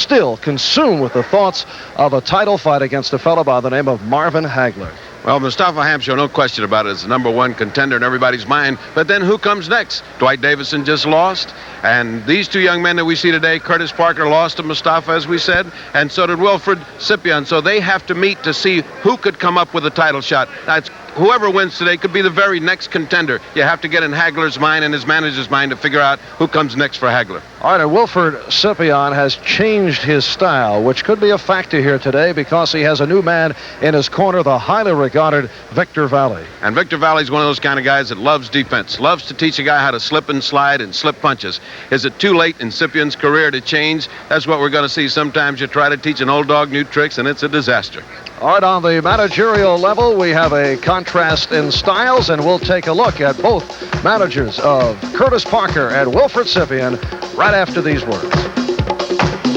still consumed with the thoughts of a title fight against a fellow by the name of Marvin Hagler. Well, Mustafa Hamsho, no question about it, is the #1 contender in everybody's mind. But then who comes next? Dwight Davison just lost. And these two young men that we see today, Curtis Parker lost to Mustafa, as we said, and so did Wilford Scypion. So they have to meet to see who could come up with a title shot. Now, whoever wins today could be the very next contender. You have to get in Hagler's mind and his manager's mind to figure out who comes next for Hagler. All right, and Wilford Scypion has changed his style, which could be a factor here today because he has a new man in his corner, the highly regarded Victor Valley. And Victor Valley's one of those kind of guys that loves defense, loves to teach a guy how to slip and slide and slip punches. Is it too late in Scipion's career to change? That's what we're going to see. Sometimes you try to teach an old dog new tricks, and it's a disaster. All right, on the managerial level, we have a contrast in styles, and we'll take a look at both managers of Curtis Parker and Wilford Scypion right after these words.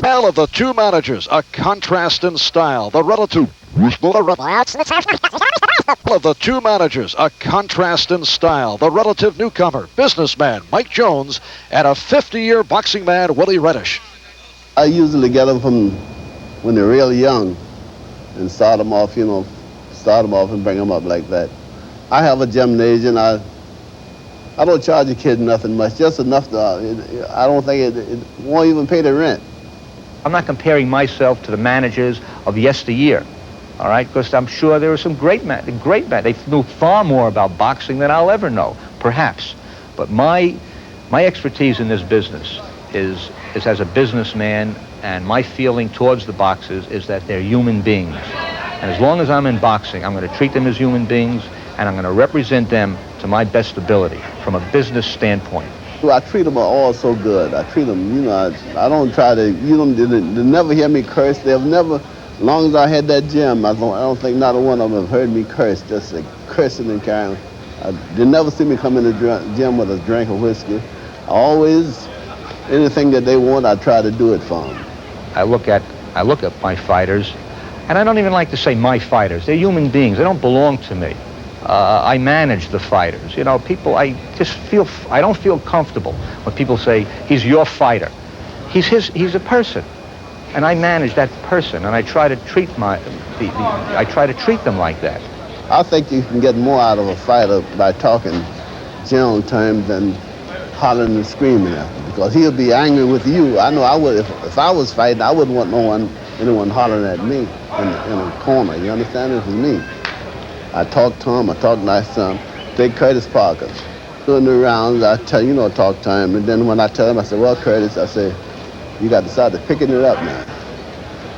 Of the two managers, a contrast in style, the relative of the two managers, a contrast in style, the relative newcomer, businessman Mike Jones, and a 50-year boxing man, Willie Reddish. I usually get them from when they're real young and start them off, and bring them up like that. I have a gymnasium. I don't charge a kid nothing much, just enough to, I don't think it won't even pay the rent. I'm not comparing myself to the managers of yesteryear, all right? Because I'm sure there were some great men. They knew far more about boxing than I'll ever know, perhaps. But my expertise in this business is as a businessman, and my feeling towards the boxers is that they're human beings. And as long as I'm in boxing, I'm going to treat them as human beings, and I'm going to represent them to my best ability from a business standpoint. I treat them all so good. I treat them, I don't try to, they never hear me curse. They've never, as long as I had that gym, I don't think not one of them have heard me curse, just cursing and carrying. They never see me come in the gym with a drink of whiskey. I always, anything that they want, I try to do it for them. I look at my fighters, and I don't even like to say my fighters. They're human beings. They don't belong to me. I manage the fighters. People, I don't feel comfortable when people say, he's your fighter. He's a person, and I manage that person, and I try to treat them like that. I think you can get more out of a fighter by talking general terms than hollering and screaming at him, because he'll be angry with you. I know I would, if I was fighting, I wouldn't want anyone hollering at me in a corner. You understand? This is me. I talk to him, I talk nice to him. Take Curtis Parker. Doing the rounds, I tell talk to him. And then when I tell him, I say, well, Curtis, I say, you got to start picking it up now.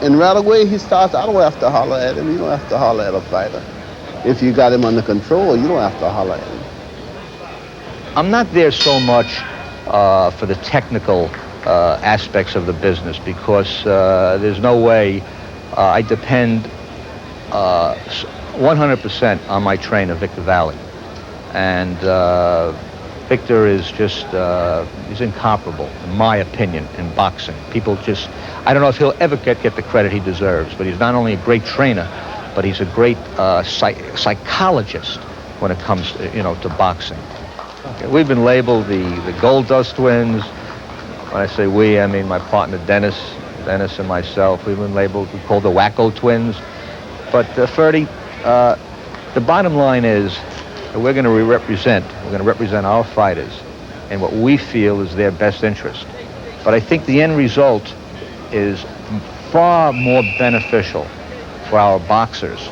And right away he starts, I don't have to holler at him. You don't have to holler at a fighter. If you got him under control, you don't have to holler at him. I'm not there so much for the technical aspects of the business, because there's no way I depend 100% on my trainer, Victor Valley. And Victor is just, he's incomparable, in my opinion, in boxing. People just, I don't know if he'll ever get the credit he deserves, but he's not only a great trainer, but he's a great psychologist when it comes to boxing. Okay, we've been labeled the Gold Dust Twins. When I say we, I mean my partner Dennis and myself. We've been labeled, we're called the Wacko Twins. But Ferdy, the bottom line is that we're going to represent our fighters in what we feel is their best interest. But I think the end result is far more beneficial for our boxers,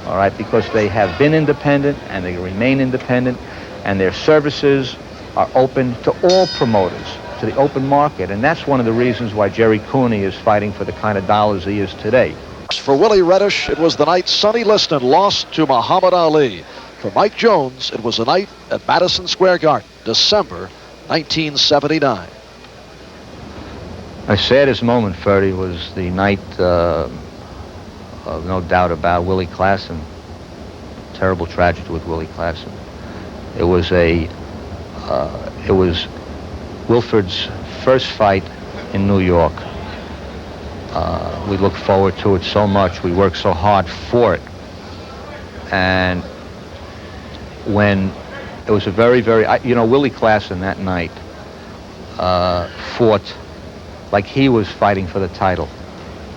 all right, because they have been independent and they remain independent, and their services are open to all promoters, to the open market. And that's one of the reasons why Jerry Cooney is fighting for the kind of dollars he is today. For Willie Reddish, it was the night Sonny Liston lost to Muhammad Ali. For Mike Jones, it was the night at Madison Square Garden, December 1979. My saddest moment, Ferdy, was the night of no doubt about Willie Klassen. Terrible tragedy with Willie Klassen. It was Wilford's first fight in New York. We looked forward to it so much. We worked so hard for it. And when it was a very, very, Willie Klassen that night fought like he was fighting for the title.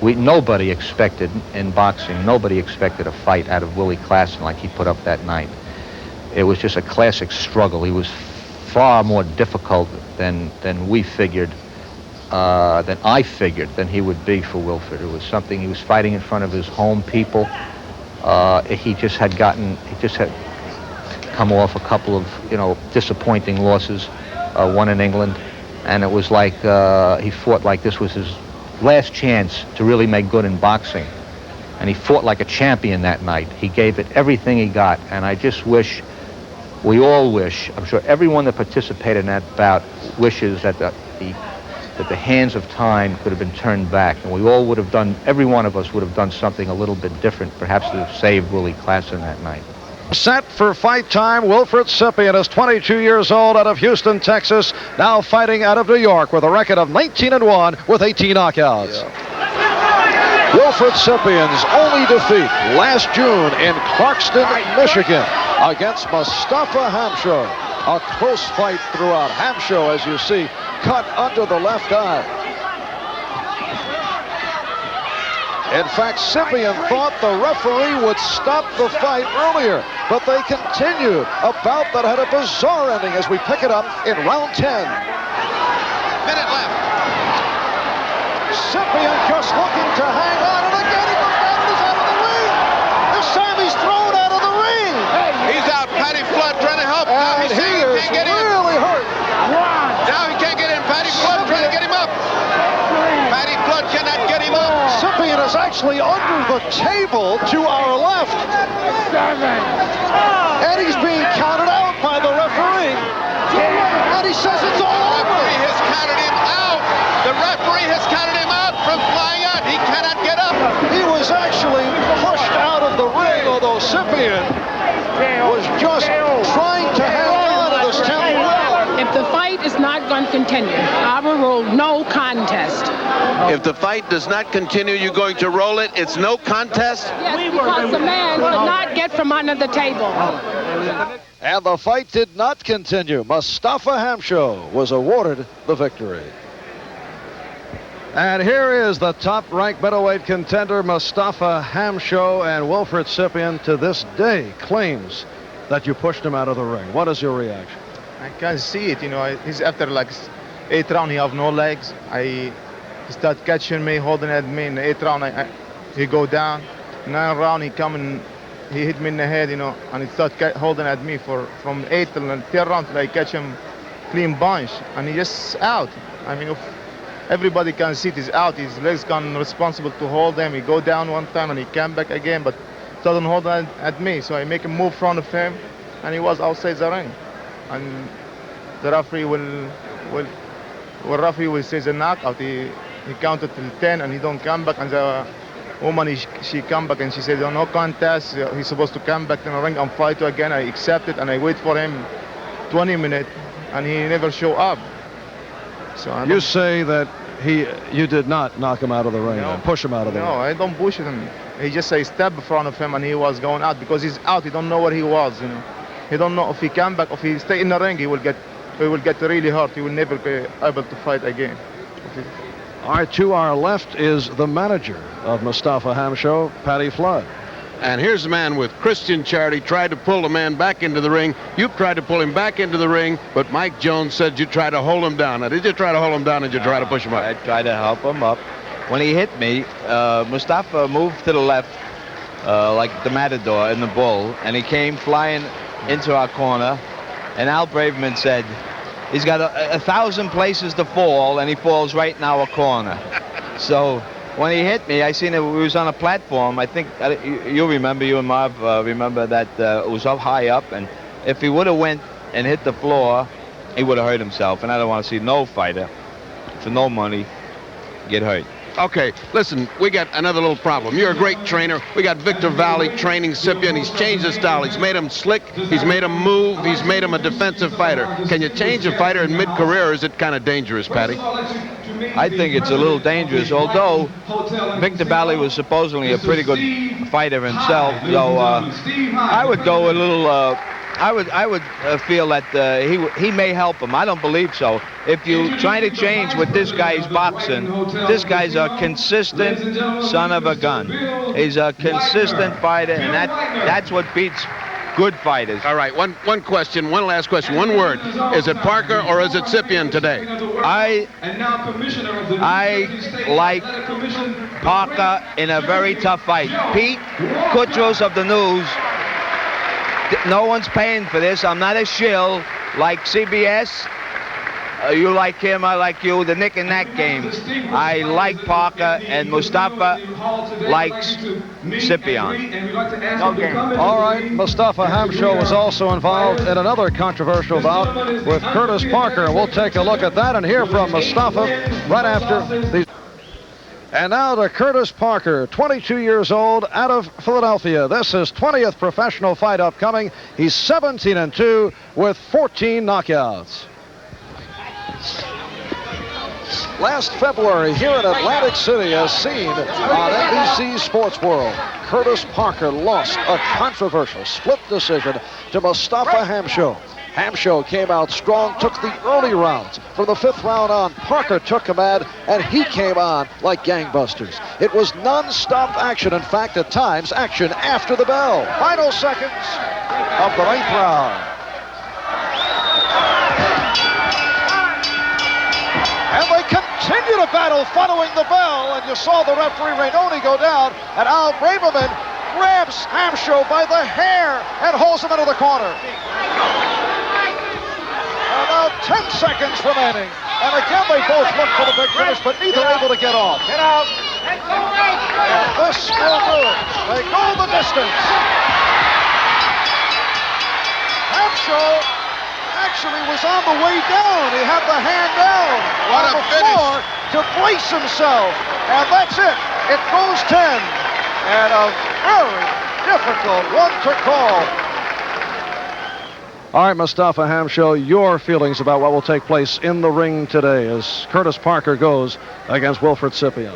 Nobody expected in boxing, nobody expected a fight out of Willie Klassen like he put up that night. It was just a classic struggle. He was far more difficult than we figured, than I figured, than he would be for Wilford. It was something, he was fighting in front of his home people. He just had come off a couple of, disappointing losses, one in England, and it was like he fought like this was his last chance to really make good in boxing. And he fought like a champion that night. He gave it everything he got, and I just wish, we all wish, I'm sure everyone that participated in that bout wishes that the hands of time could have been turned back, and we all would have done, every one of us would have done something a little bit different, perhaps to have saved Willie Klassen that night. Set for fight time, Wilford Scypion is 22 years old, out of Houston, Texas, now fighting out of New York with a record of 19-1 with 18 knockouts. Yeah. Wilford Scypion's only defeat last June in Clarkston, Michigan against Mustafa Hamsho. A close fight throughout. Hamsho, as you see, cut under the left eye. In fact, Scypion thought the referee would stop the fight earlier, but they continued. A bout that had a bizarre ending as we pick it up in round 10. Minute left. Scypion just looking to hang on, and again he goes down and he's out of the ring. This time he's thrown out of the ring. He's out. Patty Flood trying to help. Now And he is really hurt. Now he can't get in. Patty Flood trying to get him up. Patty Flood cannot get him up. Scypion is actually under the table to our left. And he's being counted out by the referee. And he says it's all over. The referee has counted him out. The referee has counted him out from flying out. He cannot get up. He was actually pushed out of the ring, although Scypion was just trying to hang on to this 10th round. If the fight is not going to continue, I will rule no contest. If the fight does not continue, you're going to roll it. It's no contest. Yes, because the man could not get from under the table. And the fight did not continue. Mustafa Hamsho was awarded the victory. And here is the top-ranked middleweight contender, Mustafa Hamsho, and Wilford Scypion to this day claims that you pushed him out of the ring. What is your reaction? I can't see it, he's after like 8th round, he have no legs. He start catching me, holding at me in the 8th round, he go down. 9th round, he come and he hit me in the head, and he start holding at me from 8th to the 3rd round till I catch him clean bunch, and he just out. If everybody can see it, he's out. His legs gone responsible to hold him. He go down one time and he came back again, but doesn't hold at me. So I make him move in front of him, and he was outside the ring. And the referee will say the knockout. He counted till 10 and he don't come back, and the woman she come back and she said no contest. He's supposed to come back in the ring and fight again. I accept it and I wait for him 20 minutes and he never show up. So you say that you did not knock him out of the ring and push him out of the ring. No, I don't push him. He just say step in front of him and he was going out because he's out. He don't know where he was. He don't know if he come back, if he stay in the ring, he will get really hurt. He will never be able to fight again. All right, to our left is the manager of Mustafa Hamsho, Patty Flood. And here's the man with Christian Charity, tried to pull the man back into the ring. You tried to pull him back into the ring, but Mike Jones said you tried to hold him down. Now, did you try to hold him down or did you try to push him up? I tried to help him up. When he hit me, Mustafa moved to the left like the Matador in the bull, and he came flying into our corner, and Al Braverman said, he's got 1,000 places to fall, and he falls right in our corner. So when he hit me, I seen it, we was on a platform. I think you remember, you and Marv remember that it was up high up, and if he would have went and hit the floor, he would have hurt himself, and I don't want to see no fighter for no money get hurt. Okay, listen, we got another little problem. You're a great trainer. We got Victor Valley training Scypion. He's changed his style. He's made him slick. He's made him move. He's made him a defensive fighter. Can you change a fighter in mid-career, or is it kind of dangerous, Patty? I think it's a little dangerous, although Victor Valley was supposedly a pretty good fighter himself. So I would go a little I would feel that he may help him. I don't believe so. If you try to change what this guy's boxing, this guy's a consistent son of a gun. He's a consistent fighter, and that's what beats good fighters. All right, one question, one last question, one word. Is it Parker or is it Scypion today? I like Parker in a very tough fight. Pete Kutros of the News, no one's paying for this. I'm not a shill like CBS. You like him, I like you, the Nick and Nack games. I like Parker, and Mustafa likes Scypion. All right, Mustafa Hamsho was also involved in another controversial bout with Curtis Parker. We'll take a look at that and hear from Mustafa right after these. And now to Curtis Parker, 22 years old, out of Philadelphia. This is 20th professional fight upcoming. He's 17-2 with 14 knockouts. Last February here in Atlantic City, as seen on NBC Sports World, Curtis Parker lost a controversial split decision to Mustafa Hamsho. Hamsho came out strong, took the early rounds. From the 5th round on, Parker took command, and he came on like gangbusters. It was non-stop action. In fact, at times, action after the bell. Final seconds of the 9th round. And they continue to battle following the bell, and you saw the referee Rainoni go down, and Al Braverman grabs Hamsho by the hair and hauls him into the corner. And now 10 seconds remaining, and again they both look for the big finish, but neither able to get off. Get out. And this will do it. They go the distance. Hamsho actually was on the way down. He had the hand down on the floor to brace himself. And that's it. It goes 10. And a very difficult one to call. All right, Mustafa Hamsho, your feelings about what will take place in the ring today as Curtis Parker goes against Wilford Scypion.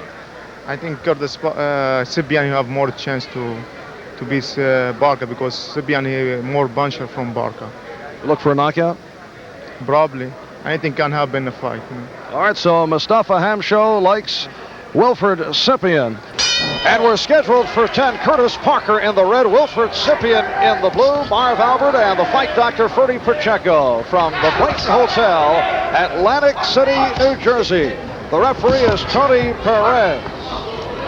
I think Curtis Scypion have more chance to beat Barca, because Scypion is more puncher from Barca. Look for a knockout? Probably. Anything can happen in the fight. All right, so Mustafa Hamsho likes Wilford Scypion. And we're scheduled for 10. Curtis Parker in the red, Wilford Scypion in the blue, Marv Albert and the fight doctor Ferdy Pacheco from the Clayton Hotel, Atlantic City, New Jersey. The referee is Tony Perez.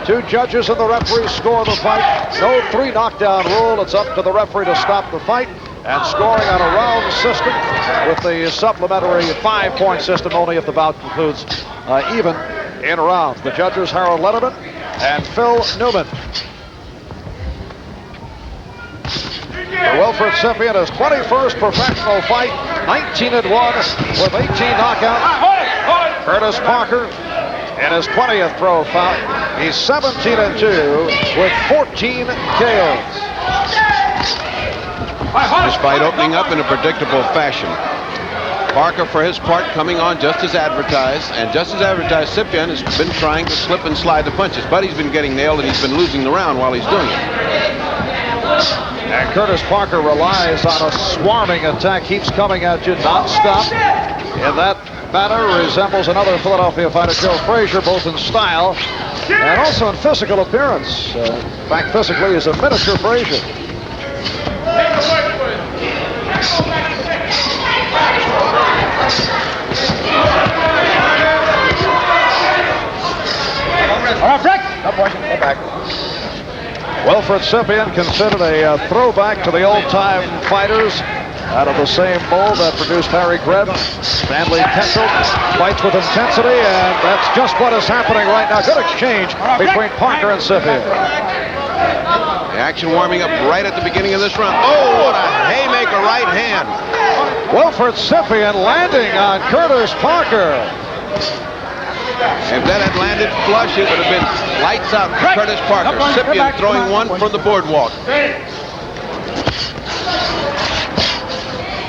2 judges and the referee score the fight. No 3 knockdown rule. It's up to the referee to stop the fight. And scoring on a round system with the supplementary 5-point system only if the bout concludes even in rounds. The judges, Harold Letterman and Phil Newman. The Wilford Scypion, his 21st professional fight, 19-1 with 18 knockouts. Curtis Parker in his 20th pro fight, he's 17-2 with 14 KOs. This fight opening up in a predictable fashion. Parker, for his part, coming on just as advertised, and just as advertised, Scypion has been trying to slip and slide the punches, but he's been getting nailed and he's been losing the round while he's doing it. And Curtis Parker relies on a swarming attack, keeps coming at you non-stop. In that manner, resembles another Philadelphia fighter, Joe Frazier, both in style and also in physical appearance. In fact, physically, he's a miniature Frazier. Wilford Scypion, considered a throwback to the old-time fighters out of the same mold that produced Harry Greb, Stanley Ketchel. Fights with intensity, and that's just what is happening right now. Good exchange between Parker and Scypion. The action warming up right at the beginning of this round. Oh, what a haymaker right hand. Wilford Scypion landing on Curtis Parker. If that had landed flush, it would have been lights out for Curtis Parker. Scypion throwing one from the boardwalk.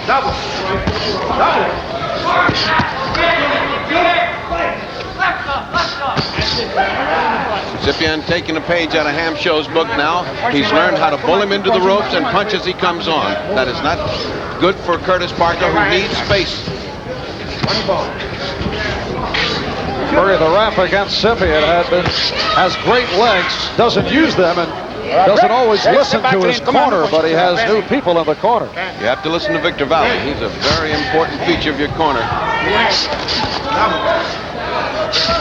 Double. Scypion taking a page out of Hamshow's book now. He's learned how to bull him into the ropes and punch as he comes on. That is not good for Curtis Parker, who needs space. Murray, the ref against Scypion, has great legs, doesn't use them, and doesn't always listen to his corner, but he has new people in the corner. You have to listen to Victor Valley. He's a very important feature of your corner.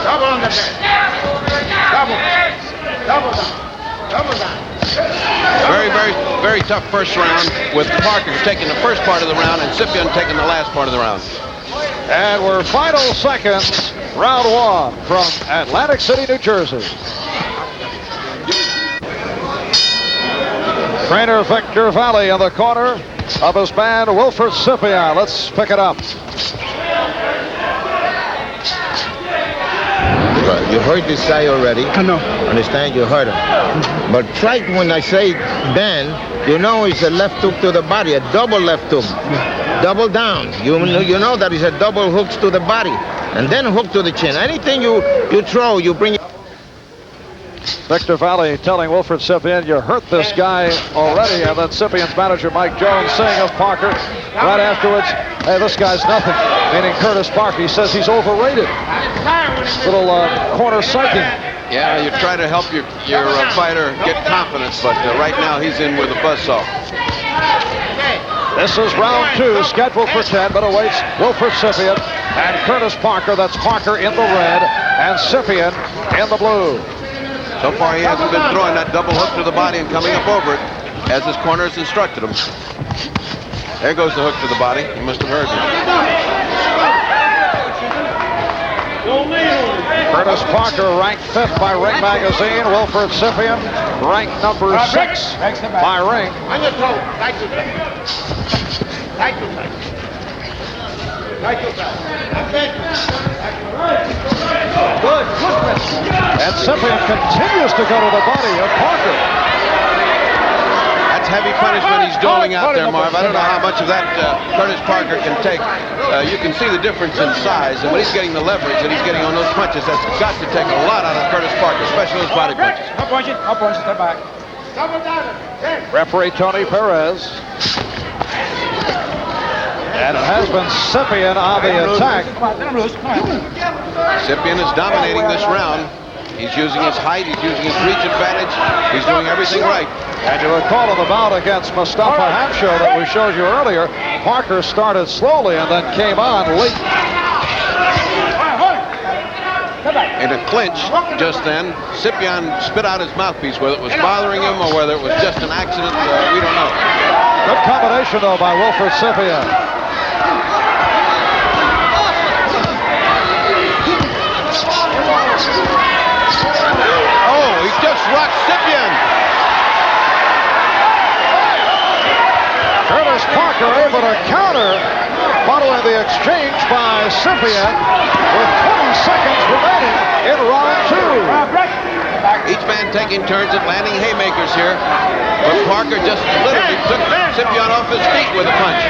Double on the bed. Double down. Very, very, very tough first round with Parker taking the first part of the round and Scypion taking the last part of the round. And we're final seconds, round one from Atlantic City, New Jersey. Trainer Victor Valley in the corner of his man Wilford Scypion. Let's pick it up. You heard this guy already. I know. Understand? You heard him. But try when I say bend, you know it's a left hook to the body, a double left hook. Double down. You know that is a double hooks to the body. And then hook to the chin. Anything you throw, you bring it. Victor Valley telling Wilford Scypion, you hurt this guy already. And then Scipion's manager, Mike Jones, saying of Parker right afterwards, hey, this guy's nothing. Meaning Curtis Parker. He says he's overrated. Little corner psyching. Yeah, you try to help your fighter get confidence, but right now he's in with a buzzsaw. This is round two, scheduled for 10, but awaits Wilford Scypion and Curtis Parker. That's Parker in the red and Scypion in the blue. So far, he hasn't been throwing that double hook to the body and coming up over it, as his corner has instructed him. There goes the hook to the body. He must have heard me. Curtis Parker ranked 5th by Ring Magazine. Wilford Scypion ranked number 6 by Ring. On your toe. Tight to tight. Tight to tight. Tight to tight. Good. And Scypion continues to go to the body of Parker. That's heavy punishment he's doling out there, Marv. I don't know how much of that Curtis Parker can take. You can see the difference in size, and when he's getting the leverage that he's getting on those punches, that's got to take a lot out of Curtis Parker, especially those body punches. Up punch, step back. Referee Tony Perez. And it has been Scypion on the attack. Scypion is dominating this round. He's using his height, he's using his reach advantage. He's doing everything right. And you recall on the bout against Mustafa Hamsho that we showed you earlier, Parker started slowly and then came on late. In a clinch just then, Scypion spit out his mouthpiece. Whether it was bothering him or whether it was just an accident, we don't know. Good combination, though, by Wilford Scypion. Oh, he just rocked Scypion. Curtis Parker able to counter following the exchange by Scypion with 20 seconds remaining in round two. Each man taking turns at landing haymakers here. But Parker just literally took Scypion off his feet with a punch.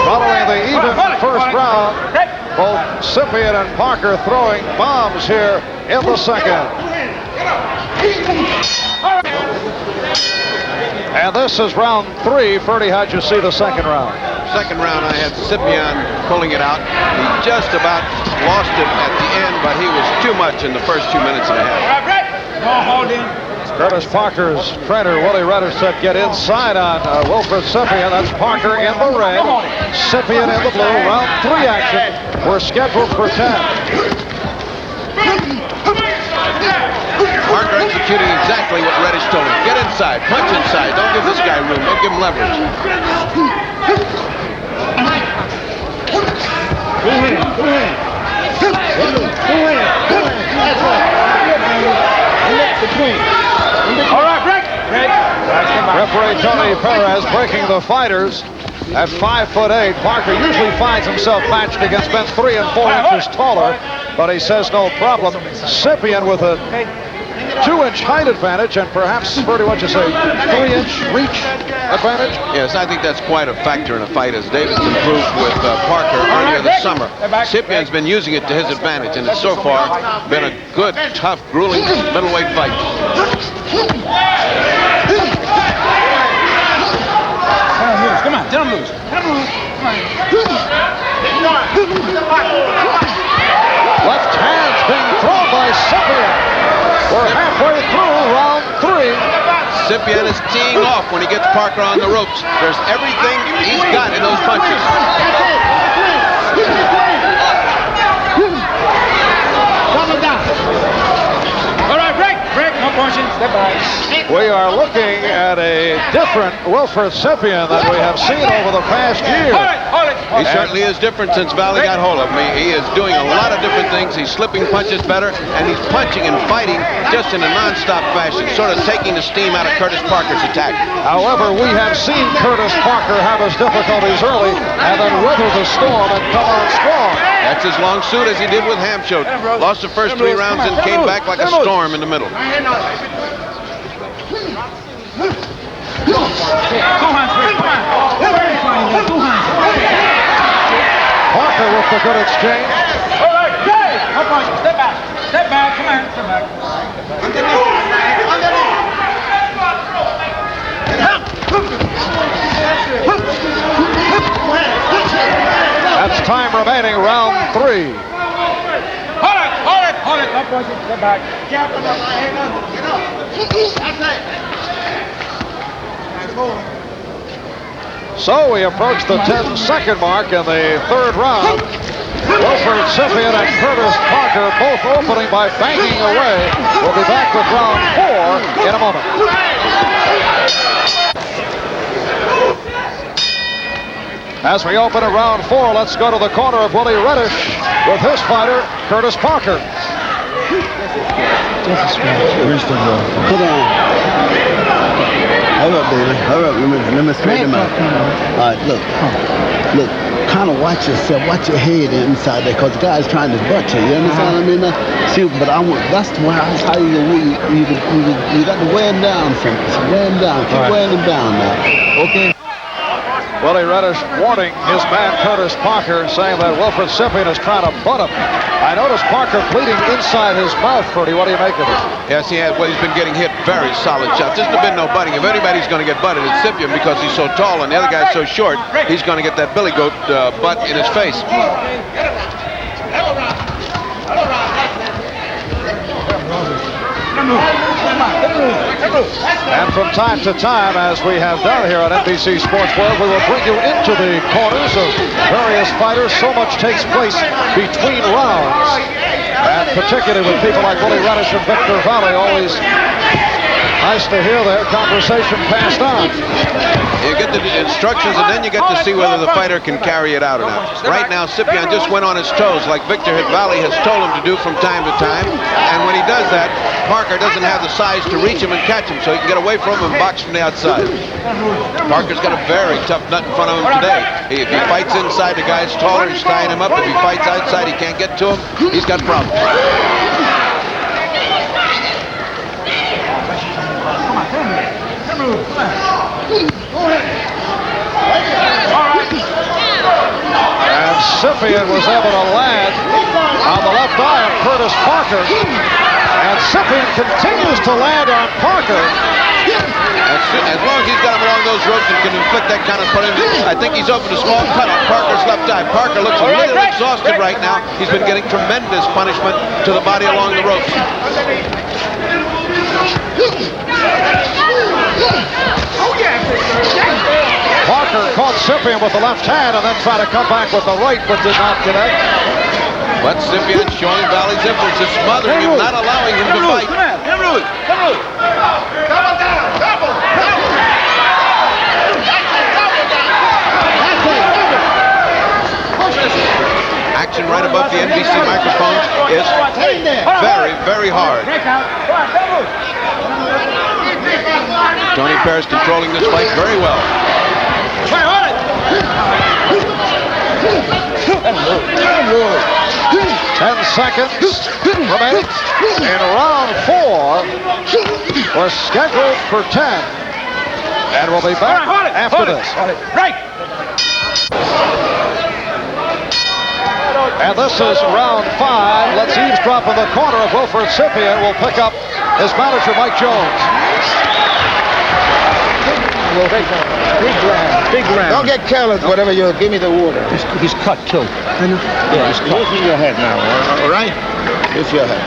Following the even first round, both Scypion and Parker throwing bombs here in the second. And this is round three. Ferdy, how'd you see the second round? Second round, I had Scypion pulling it out. He just about lost it at the end, but he was too much in the first 2 minutes and a half. Curtis Parker's trainer, Willie Redder, said get inside on Wilford Scypion. That's Parker in the red, Scypion in the blue. Round three action. We're scheduled for 10. Parker executing exactly what Reddish told him. Get inside, punch inside. Don't give this guy room. Don't give him leverage. All right, break. Referee Tony Perez breaking the fighters at 5'8". Parker usually finds himself matched against men 3 and 4 inches taller, but he says no problem. Scypion with a 2-inch height advantage and perhaps, Bertie, what you say, 3-inch reach advantage? Yes, I think that's quite a factor in a fight, as Davidson proved with Parker earlier this summer. Scipion's been using it to his advantage, and it's so far been a good, tough, grueling middleweight fight. Come on, let him loose. Let him loose. Left hand's being thrown by Scypion. We're halfway through round 3. Scypion is teeing off when he gets Parker on the ropes. There's everything he's got in those punches. All right, break. No punching. Step back. We are looking at a different Wilford Scypion that we have seen over the past year. Hold it. He certainly is different since Valley got hold of him. He is doing a lot of different things. He's slipping punches better, and he's punching and fighting just in a non-stop fashion, sort of taking the steam out of Curtis Parker's attack. However, we have seen Curtis Parker have his difficulties early and then weather the storm and come on strong. That's his long suit, as he did with Hamschote. Lost the first 3 rounds and came back like a storm in the middle. Parker with the good exchange. All right, no punching. Step back. Step back. Come on. Step back. That's time remaining, round 3. Hold it. No punching. Step back. So we approach the 10-second mark in the 3rd round. Wilford Scypion and Curtis Parker both opening by banging away. We'll be back with round 4 in a moment. As we open at round 4, let's go to the corner of Willie Reddish with his fighter, Curtis Parker. Put on. Hurry up, baby. Hurry up. Let me straighten him out. All right, look. Look, kind of watch yourself. Watch your head inside there, because the guy's trying to butt you. You understand what I mean? See, but that's how you got to wear him down, friends. Wear him down. Keep wearing him down now. Okay? Willie Reddish warning his man Curtis Parker, saying that Wilford Scypion is trying to butt him. I noticed Parker bleeding inside his mouth, Bertie. What do you make of it? Yes, he has. Well, he's been getting hit very solid shots. There's been no butting. If anybody's going to get butted, it's Scypion, because he's so tall and the other guy's so short. He's going to get that billy goat butt in his face. And from time to time, as we have done here on NBC Sports World, we will bring you into the corners of various fighters. So much takes place between rounds. And particularly with people like Willie Reddish and Victor Valley, always nice to hear their conversation passed on. You get the instructions, and then you get to see whether the fighter can carry it out or not. Right now, Scypion just went on his toes, like Victor Valley has told him to do from time to time. And when he does that, Parker doesn't have the size to reach him and catch him, so he can get away from him and box from the outside. Parker's got a very tough nut in front of him today. If he fights inside, the guy's taller, he's tying him up. If he fights outside, he can't get to him. He's got problems. And Scypion was able to land on the left eye of Curtis Parker. And Scypion continues to land on Parker. As long as he's got him along those ropes and can inflict that kind of punishment, I think he's opened a small cut on Parker's left eye. Parker looks a little exhausted right now. He's been getting tremendous punishment to the body along the ropes. Parker caught Scypion with the left hand and then tried to come back with the right, but did not connect. But Scypion showing Valley's influence, is smothering him, not allowing him to fight. Action right above the NBC microphones is very, very hard. Tony Perez controlling this fight very well. 10 seconds remaining in round 4. We're scheduled for 10. And we'll be back after this. Right. And this is round 5. Let's eavesdrop in the corner of Wilford Scypion. We'll pick up his manager, Mike Jones. Big round. Don't get careless, whatever you give me the water. He's cut, too. Yeah, he's using your head now, all right? Use your head.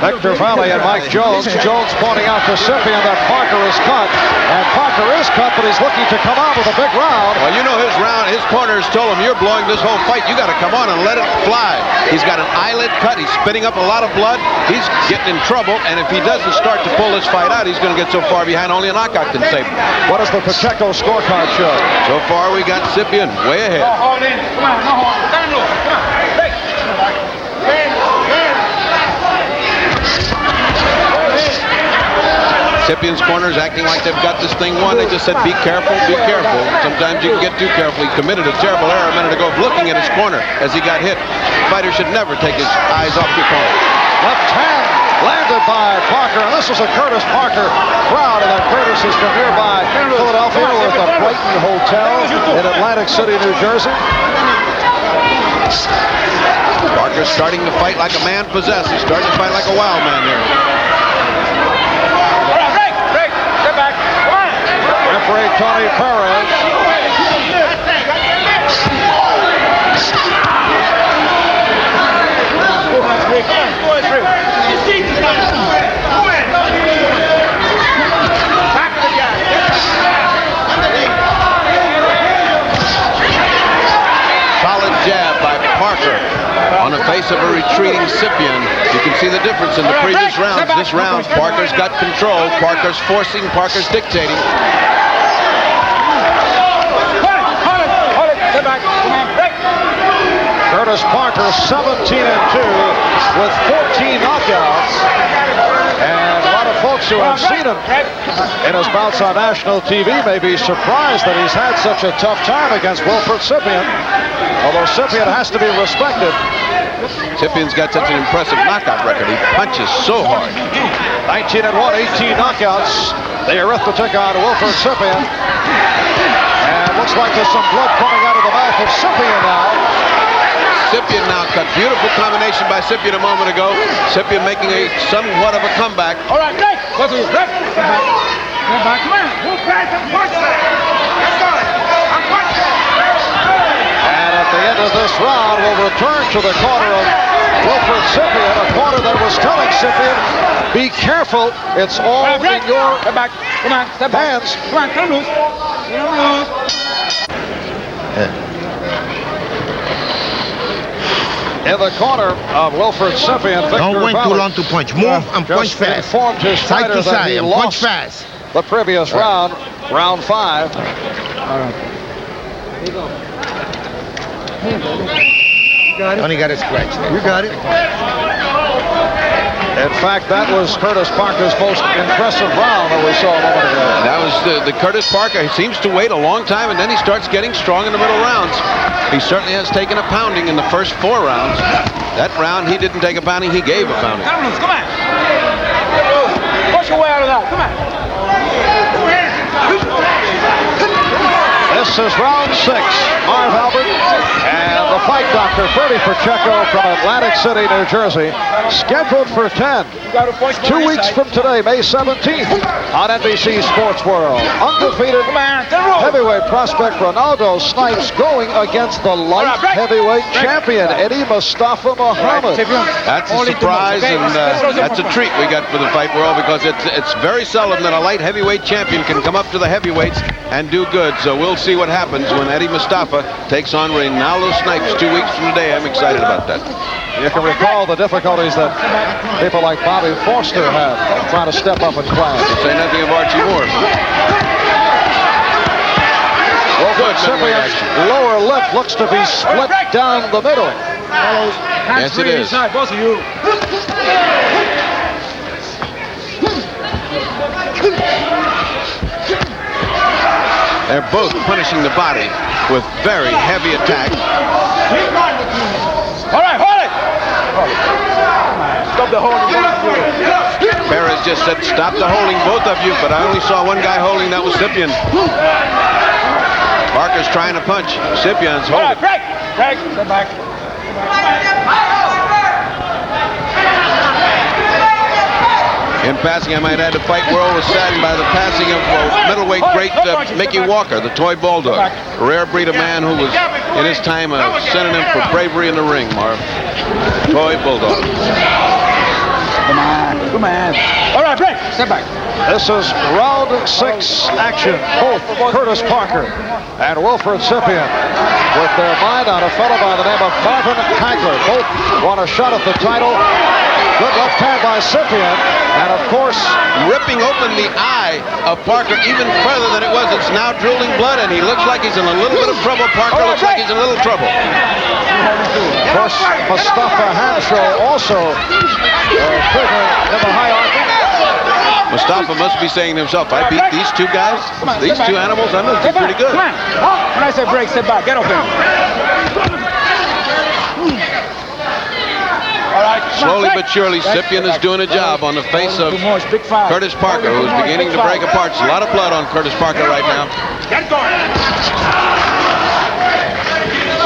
Victor Valley and Mike Jones. Jones pointing out to Scypion that Parker is cut. And Parker is cut, but he's looking to come out with a big round. Well, you know his corners told him, you're blowing this whole fight. You got to come on and let it fly. He's got an eyelid cut. He's spitting up a lot of blood. He's getting in trouble. And if he doesn't start to pull this fight out, he's going to get so far behind only a knockout can save him. What does the Pacheco scorecard show? So far, we got Scypion way ahead. Come on, no hold. Stand low. Come on. Scypion's corners acting like they've got this thing won. They just said, be careful, be careful. Sometimes you can get too careful. He committed a terrible error a minute ago of looking at his corner as he got hit. The fighter should never take his eyes off your corner. Left hand landed by Parker. And this is a Curtis Parker crowd. And that Curtis is from nearby Philadelphia with the Brighton Hotel in Atlantic City, New Jersey. Parker's starting to fight like a man possessed. He's starting to fight like a wild man here. Referee Tony Perez. Solid jab by Parker on the face of a retreating Scypion. You can see the difference in the previous rounds. This round, Parker's got control. Parker's forcing, Parker's dictating. Curtis Parker 17-2 with 14 knockouts. And a lot of folks who have seen him in his bouts on national TV may be surprised that he's had such a tough time against Wilford Scypion. Although Scypion has to be respected. Scypion's got such an impressive knockout record. He punches so hard. 19-1, 18 knockouts. The arithmetic on Wilford Scypion. And looks like there's some blood coming out of the mouth of Scypion now. Scypion now cut. Beautiful combination by Scypion a moment ago. Scypion making a somewhat of a comeback. All right, Nick. Go to your left. Come back. Come on. Move back and punch that. Let's go. I'm punching. And at the end of this round, we'll return to the corner of Wilford Scypion, a corner that was telling Scypion, be careful. It's all in your Come back. Come on. Step back. hands. Come on. Come loose. Come loose. In the corner of Wilford Scypion, Victor Don't wait too Valley long to punch. Move and punch just fast. informed his Side fighter to that side he and lost punch fast. the previous round, round 5. Only got a scratch there. You got it. In fact, that was Curtis Parker's most impressive round that we saw a moment ago. That was the Curtis Parker. He seems to wait a long time, and then he starts getting strong in the middle rounds. He certainly has taken a pounding in the first 4 rounds. That round, he didn't take a pounding, he gave a pounding. Come on. Come on. Push your way out of that. Come on. This is round 6. Marv Albert and the fight doctor, Freddie Pacheco from Atlantic City, New Jersey, scheduled for 10. 2 weeks from today, May 17th, on NBC Sports World. Undefeated heavyweight prospect Ronaldo Snipes going against the light heavyweight champion, Eddie Mustafa Muhammad. That's a surprise, and that's a treat we got for the fight world, because it's very seldom that a light heavyweight champion can come up to the heavyweights and do good. So we'll see what happens when Eddie Mustafa takes on Ronaldo Snipes 2 weeks from today. I'm excited about that. You can recall the difficulties that people like Bobby Forster had trying to step up in class. Say nothing of Archie Moore. Wilford Scypion's lower lip looks to be split down the middle. Yes, it is. Both of you. They're both punishing the body with very heavy attack. All right, hold it. Stop the holding. Perez just said, stop the holding, both of you, but I only saw one guy holding, that was Scypion. Parker's trying to punch. Scipion's holding. Break. Step back. In passing, I might add, the fight world was saddened by the passing of middleweight great Mickey Walker, the toy bulldog. A rare breed of man who was, in his time, a synonym for bravery in the ring, Marv. Toy bulldog. Come on. All right, break. Step back. This is round 6 action. Both Curtis Parker and Wilford Scypion with their mind on a fellow by the name of Marvin Hagler. Both want a shot at the title. Good left hand by Scypion, and of course, ripping open the eye of Parker even further than it was. It's now drooling blood, and he looks like he's in a little bit of trouble. Parker looks like he's in a little trouble. Of course, Mustafa Hamsho also figuring in the hierarchy. Mustafa must be saying to himself, I beat these two guys, these two animals, I must be pretty good. Come on. When I say break, step back. Get up here. Slowly but surely, Scypion is doing a job on the face of Curtis Parker, who's beginning to break apart. There's a lot of blood on Curtis Parker right now. Get going.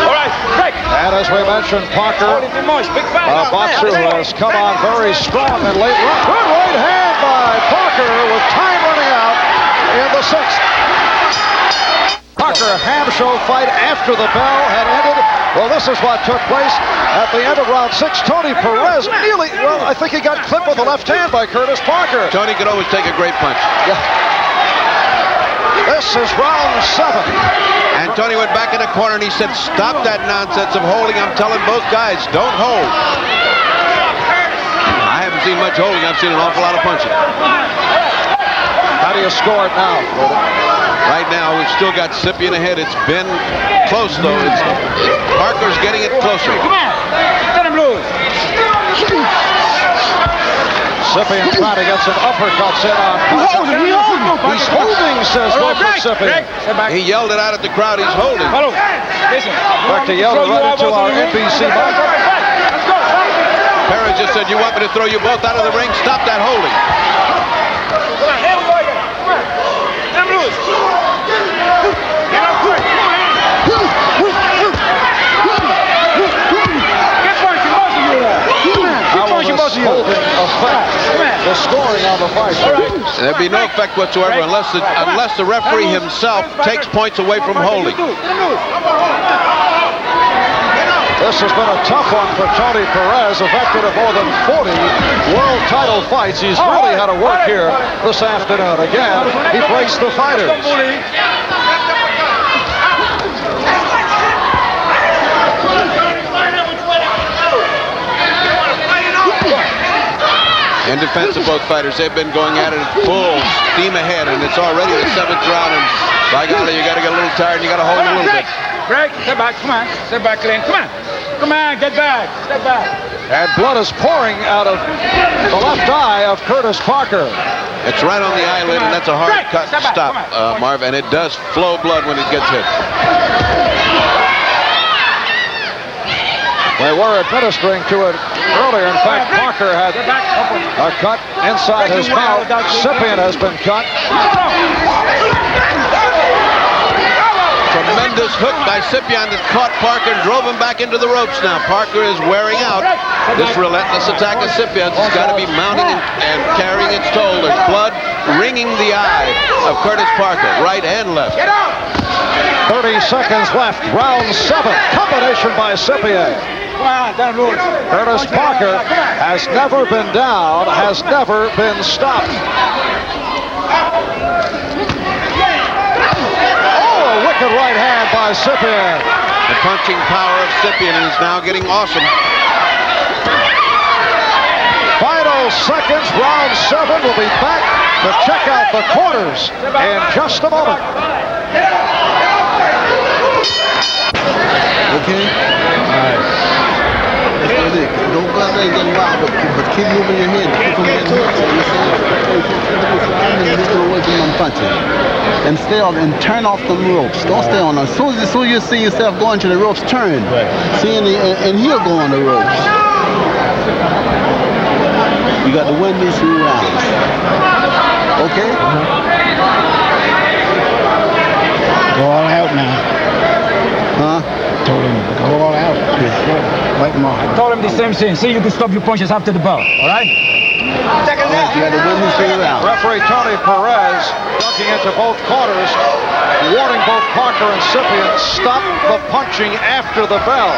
All right, break. And as we mentioned, Parker, a boxer who has come on very strong in late run. Good right hand by Parker with time running out in the 6th. Parker-Hamsho fight after the bell had ended. Well, this is what took place at the end of round 6. Tony Perez nearly, well, I think he got clipped with the left hand by Curtis Parker. Tony could always take a great punch. Yeah. This is round 7. And Tony went back in the corner and he said, stop that nonsense of holding. I'm telling both guys, don't hold. I haven't seen much holding. I've seen an awful lot of punching. How do you score it now? Right now, we've still got Scypion ahead. It's been close, though. Parker's getting it closer. Come on. Let him loose. Scypion trying to get some uppercuts in on Parker. He's holding, says Wilford Scypion. He yelled it out at the crowd. He's holding. Listen. In fact, he yelled it right into our NBC mic. Perez just said, you want me to throw you both out of the ring? Stop that holding. Come on, here we go again. Come on. Let him loose. Get up quick. Get punching both of you there. How will this holding affect the scoring on the fight? There'd be no effect whatsoever unless the referee himself takes points away from holding. This has been a tough one for Tony Perez, effective at more than 40 world title fights. He's really had to work here this afternoon. Again, he breaks the fighters. In defense of both fighters, they've been going at it full steam ahead, and it's already the 7th round, and by golly, you got to get a little tired, and you got to hold a little bit. Break, step back, come on. Step back, Glenn, come on. Come on, get back, step back. And blood is pouring out of the left eye of Curtis Parker. It's right on the eyelid, and that's a hard cut stop, Marv, and it does flow blood when it gets hit. They were administering to it earlier. In fact, Parker had a cut inside his mouth. Scypion has been cut. Tremendous hook by Scypion that caught Parker and drove him back into the ropes now. Parker is wearing out. This relentless attack of Scypion's has got to be mounting and carrying its toll. There's blood ringing the eye of Curtis Parker, right and left. 30 seconds left. Round 7. Combination by Scypion. Curtis Parker has never been down, has never been stopped. Oh, a wicked right hand by Scypion. The punching power of Scypion is now getting awesome. Final seconds, round 7. We'll be back to check out the quarters in just a moment. Okay? All right. Don't go out there and get wild, but keep moving your head. Keep moving your head. You're going away from my punching. and stay on and turn off the ropes. Don't stay on them. As soon as you see yourself going to the ropes, turn. See, and he'll go on the ropes. You got to win these 3 rounds. Okay? Go all out now. Huh? Told him, go all out. Wipe him off. I told him the same thing. See, you can stop your punches after the bell. All right? You got to win these 3 rounds. Referee Tony Perez looking into both corners, warning both Parker and Scypion, stop the punching after the bell.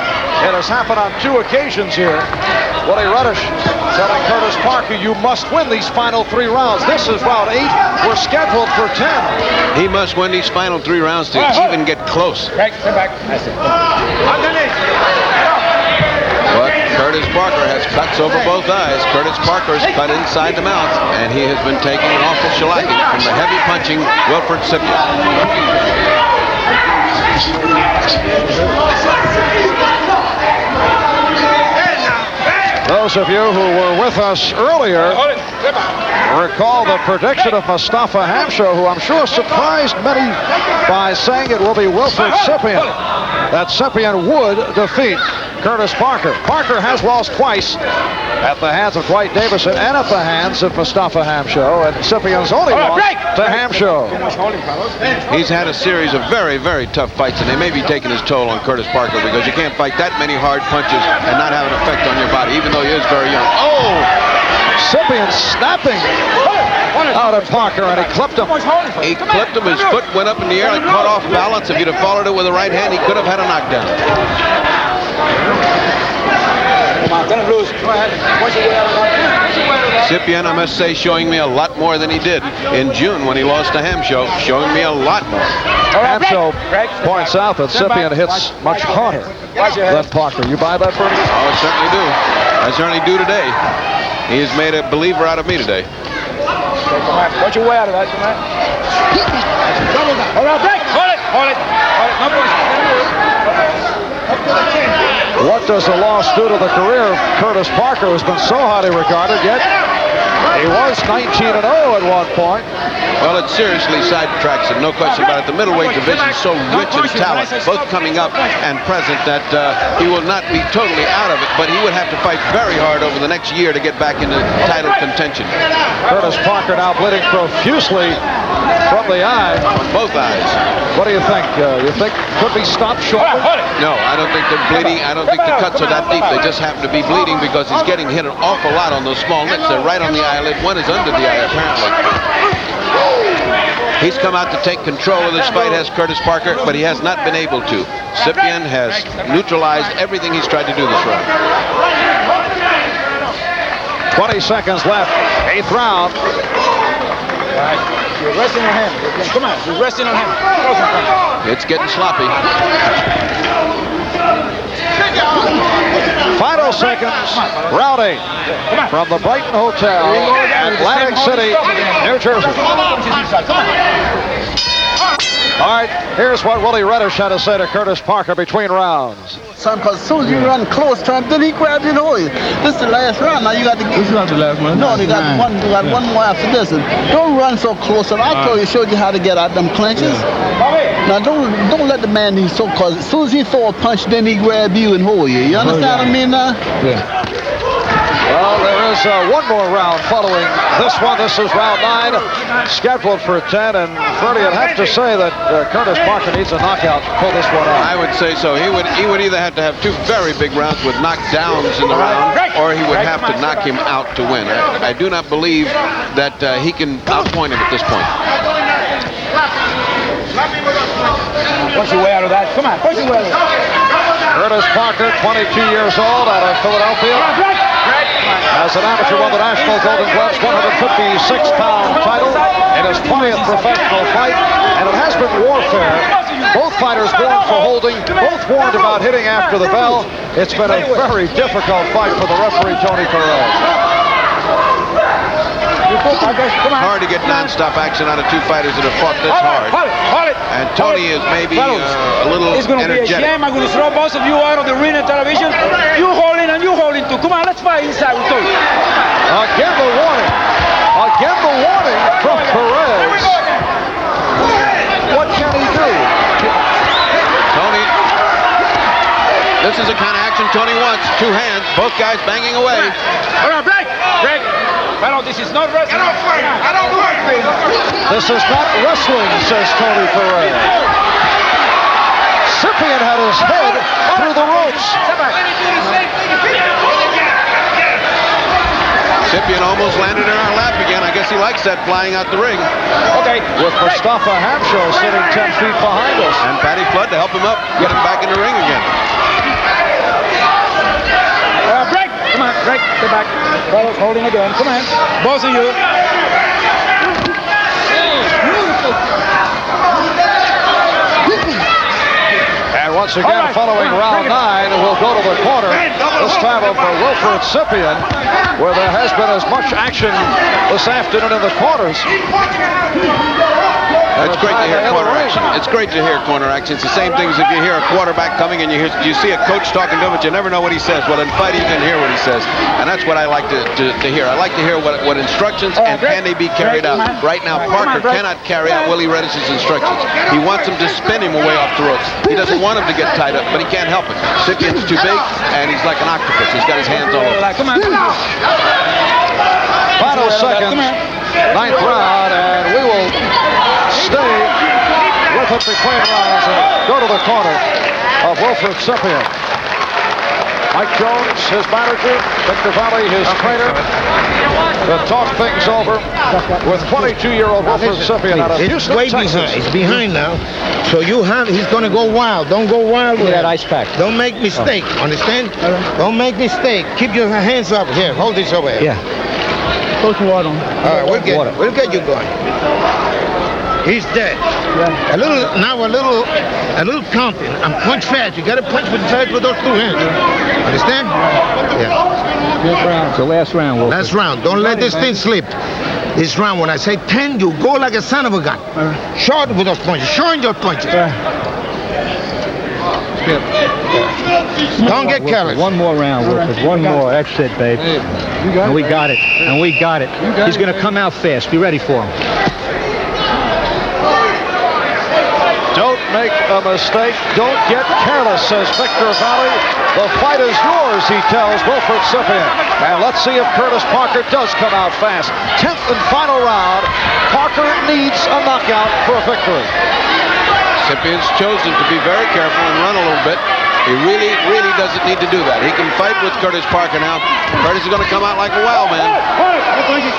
It has happened on 2 occasions here. Willie Reddish telling Curtis Parker, you must win these final 3 rounds. This is round 8. We're scheduled for 10. He must win these final 3 rounds to even get close. Right, sit back. That's it. Underneath. But Curtis Parker has cuts over both eyes. Curtis Parker's cut inside the mouth, and he has been taking an awful shellacking from the heavy punching Wilford Scypion. Those of you who were with us earlier recall the prediction of Mustafa Hamsho, who I'm sure surprised many by saying it will be Wilford Scypion, that Scypion would defeat Curtis Parker. Parker has lost twice at the hands of Dwight Davison and at the hands of Mustafa Hamsho, and Scipion's only lost to Hamsho. He's had a series of very, very tough fights, and they may be taking his toll on Curtis Parker because you can't fight that many hard punches and not have an effect on your body, even though he is very young. Oh! Scypion snapping out at Parker, and he clipped him. He clipped him. His foot went up in the air and caught off balance. If he'd have followed it with the right hand, he could have had a knockdown. Scypion, I must say, showing me a lot more than he did in June when he lost to Hamsho, showing me a lot more. Hamsho points out that Scypion hits much harder than Parker. You buy that, Bernie? Oh, I certainly do. I certainly do today. He has made a believer out of me today. Watch your way out of that, come on. All right, break. Hold it. Hold it. Hold it. No push. What does the loss do to the career of Curtis Parker, who's been so highly regarded, yet he was 19-0 at one point. Well, it seriously sidetracks him, no question about it. The middleweight division is so rich in talent, both coming up and present, that he will not be totally out of it, but he would have to fight very hard over the next year to get back into title contention. Curtis Parker now bleeding profusely from the eye. On both eyes. What do you think? You think could be stopped shortly? No, I don't think they're bleeding. I don't think the cuts are that deep. They just happen to be bleeding because he's getting hit an awful lot on those small nicks. They're right on the eyelid. One is under the eye, apparently. He's come out to take control of this fight, has Curtis Parker, but he has not been able to. Scypion has neutralized everything he's tried to do this round. 20 seconds left. 8th round. You're resting on him. Come on, you're resting on him. It's getting sloppy. Final seconds. Round 8. From the Brighton Hotel, Atlantic City, New Jersey. All right, here's what Willie Reddish had to say to Curtis Parker between rounds. Son, because as soon as you run close to him, then he grabs you and hold you. This is the last round. Now you got to get... It's not the last one. No, you got one more after this. And don't run so close. And I told you, showed you how to get out them clinches. Now don't let the man be so close. As soon as he throw a punch, then he grab you and hold you. You understand what I mean now? Yeah. Well, there is one more round following this one. This is round 9, scheduled for 10. And Freddie, I'd have to say that Curtis Parker needs a knockout to pull this one out. I would say so. He would either have to have 2 very big rounds with knockdowns in the round, or he would have to knock him out to win. I do not believe that he can outpoint him at this point. Push your way out of that. Come on, push your way out of that. Curtis Parker, 22 years old, out of Philadelphia. As an amateur, won the National Golden Gloves 156-pound title in his 20th professional fight, and it has been warfare. Both fighters warned for holding, both warned about hitting after the bell. It's been a very difficult fight for the referee, Tony Perez. Hard to get non-stop action out of 2 fighters that have fought this hard. And Tony is maybe a little It's going to be a shame. I'm going to throw both of you out of the ring and television. You holding and you holding too. Come on, let's fight inside with two. Again the warning. Again the warning from Perez. This is the kind of action Tony wants. Two hands, both guys banging away. All right, break. Break. Well, this is not wrestling. I don't fight. I don't fight. This is not wrestling, says Tony Perez. Scypion had his head through the ropes. Scypion almost landed in our lap again. I guess he likes that flying out the ring. Okay. With Mustafa Hamsho sitting 10 feet behind us. And Patty Flood to help him up, get him back in the ring again. Break. Come on, break. Get back. Fellas holding again. Come on. Both of you. And once again, following round 9, we'll go to the corner, this time of Wilford Scypion, where there has been as much action this afternoon in the corners. It's great to hear corner action. It's great to hear corner action. It's the same thing as if you hear a quarterback coming and you see a coach talking to him, but you never know what he says. Well, in fighting, you can hear what he says. And that's what I like to hear. I like to hear what instructions and can they be carried out. Right now, Parker cannot carry out Willie Reddish's instructions. He wants him to spin him away off the ropes. He doesn't want him to get tied up, but he can't help it. Scipion's too big, and he's like an octopus. He's got his hands all over. Come on. Final seconds, 9th round, and we will stay with it between rounds and go to the corner of Wilford Scypion. Mike Jones, his manager, Victor Valley, his trainer, to talk things over with 22-year-old Wilford Scypion out of Houston, way Texas. behind. He's behind now. So he's going to go wild. Don't go wild with that it. ice pack. Don't make mistake. Understand? Don't make mistake. Keep your hands up. Here, hold this over here. Yeah. Put some water on. All right, we'll get you going. He's dead. Yeah. A little counting. I'm punch fast. You got to punch fast with those two hands. Understand? Yeah. Good round. So last round. Wilford. Last round. Don't let this thing slip. This round, when I say 10, you go like a son of a gun. Short with those punches. Showing your punches. Don't get careless. One more round, Wilford. One more. That's it, babe. And we got it. And we got it. He's going to come out fast. Be ready for him. Don't make a mistake. Don't get careless, says Victor Valley. The fight is yours, he tells Wilford Scypion. And let's see if Curtis Parker does come out fast. 10th and final round. Parker needs a knockout for a victory. Scypion's chosen to be very careful and run a little bit. He really, really doesn't need to do that. He can fight with Curtis Parker now. Curtis is going to come out like a wild man.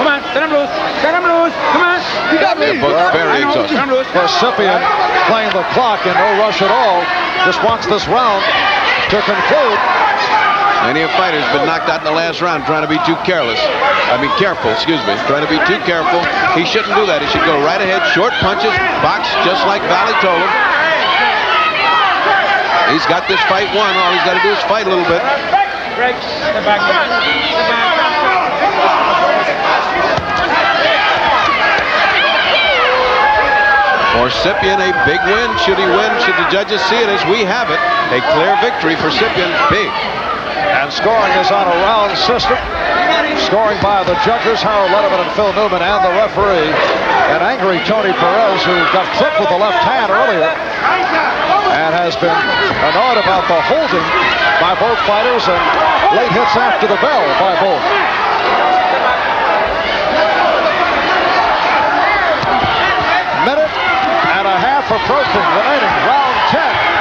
Come on, set him loose. Set him loose. Come on. You got me. They're both very exhausted. For Scypion, playing the clock and no rush at all, just wants this round to conclude. Many a fighter's been knocked out in the last round trying to be too careful, trying to be too careful. He shouldn't do that. He should go right ahead, short punches, box, just like Valley told him. He's got this fight won. All he's got to do is fight a little bit. Break. Get back. For Scypion, a big win. Should he win? Should the judges see it as we have it? A clear victory for Scypion. Big. And scoring is on a round system. Scoring by the judges, Harold Letterman and Phil Newman, and the referee. An angry Tony Perez, who got clipped with the left hand earlier and has been annoyed about the holding by both fighters and late hits after the bell by both. Minute and a half approaching, remaining round 10.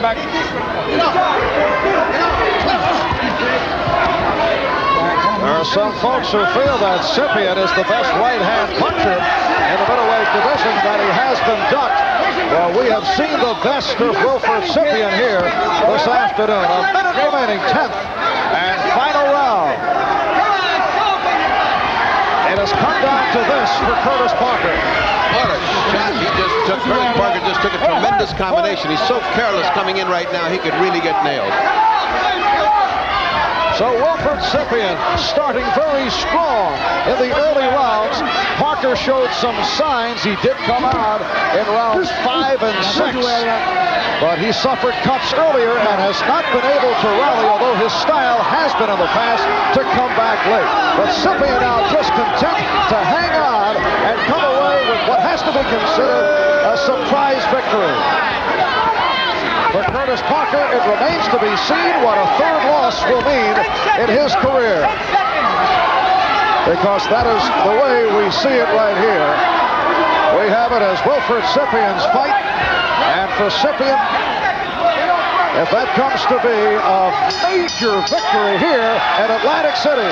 Back. There are some folks who feel that Scypion is the best right-hand puncher in the middleweight division, that he has been ducked. Well, we have seen the best of Wilford Scypion here this afternoon. A minute remaining, 10th and final round. It has come down to this for Curtis Parker. What a shot he just took. Curtis Parker just took a tremendous combination. He's so careless coming in right now, he could really get nailed. So Wilford Scypion starting very strong in the early rounds. Parker showed some signs. He did come out in rounds 5 and 6. But he suffered cuts earlier and has not been able to rally, although his style has been in the past to come back late. But Scypion now just content to hang on and come away with what has to be considered a surprise victory. For Curtis Parker, it remains to be seen what a third loss will mean in his career. Because that is the way we see it right here. We have it as Wilford Scypion's fight. And for Scypion, if that comes to be a major victory here in Atlantic City,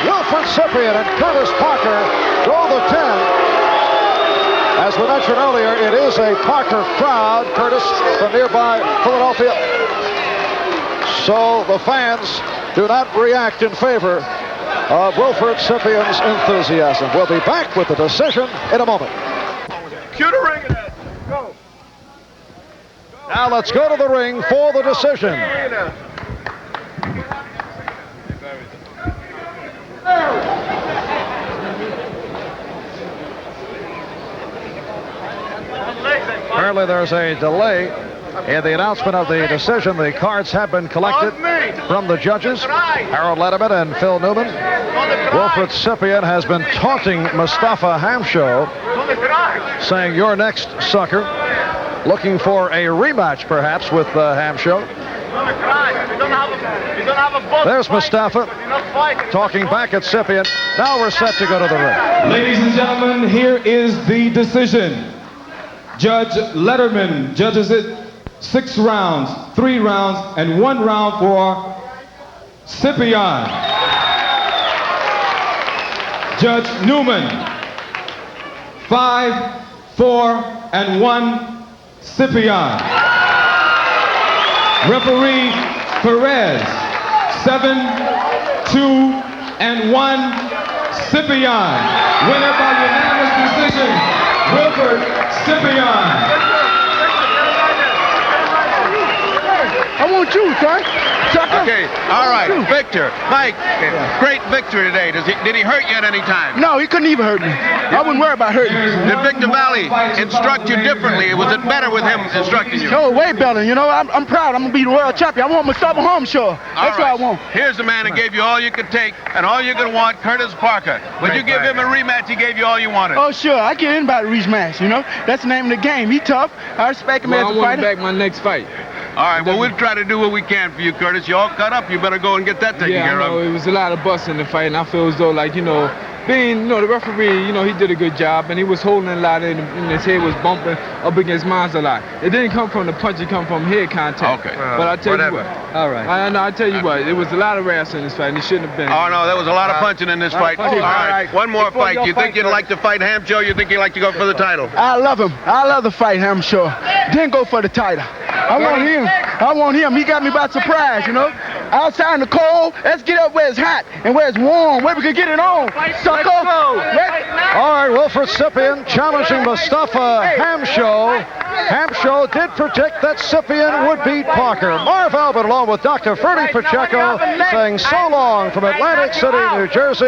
Wilford Scypion and Curtis Parker go the 10. As we mentioned earlier, it is a Parker crowd, Curtis, from nearby Philadelphia. So the fans do not react in favor of Wilford Scypion's enthusiasm. We'll be back with the decision in a moment. Cue the ring. Go. Now let's go to the ring for the decision. Apparently there's a delay in the announcement of the decision. The cards have been collected from the judges, Harold Letterman and Phil Newman. Wilford Scypion has been taunting Mustafa Hamsho, saying, "You're next, sucker," looking for a rematch perhaps with Hamsho. There's Mustafa talking back at Scypion. Now we're set to go to the ring. Ladies and gentlemen, here is the decision. Judge Letterman judges it 6 rounds, 3 rounds, and 1 round for Scypion. Judge Newman, 5, 4, and 1, Scypion. Referee Perez, 7, 2, and 1, Scypion. Winner by unanimous decision, Wilford Scypion. I want you, son. Okay, all right, Victor. Mike, great victory today. Did he hurt you at any time? No, he couldn't even hurt me. I wouldn't worry about hurting me. Did Victor Valley instruct you differently? Was it better with him instructing you? Oh, way better. You know, I'm proud. I'm going to be the world champion. I want Mustafa Hamsho. That's what I want. Here's the man who gave you all you could take and all you could want, Curtis Parker. Would you give him a rematch? He gave you all you wanted. Oh, sure. I give anybody a rematch, you know. That's the name of the game. He tough. I respect him as a fighter. I want back my next fight. All right, well, we'll try to do what we can for you, Curtis. You all cut up. You better go and get that taken care of. It was a lot of bust in the fight, and I feel as though, like, you know, being, the referee, he did a good job, and he was holding a lot in, and his head was bumping up against mine a lot. It didn't come from the punch, it come from head contact. Okay. But I tell you what. All right. I tell you what, it was a lot of wrestling in this fight, and it shouldn't have been. Oh, no, there was a lot of punching in this fight. All right, one more fight. You think you'd like to fight Hamsho? You think you'd like to go for the title? I love him. I love the fight, Hamsho. Then go for the title. I want him. He got me by surprise, Outside in the cold, let's get up where it's hot and where it's warm, where we can get it on. Sucker. All right, Wilford Scypion challenging Mustafa Hamsho. Hamsho did predict that Scypion would beat Parker. Marv Albert along with Dr. Ferdy Pacheco saying so long from Atlantic City, New Jersey.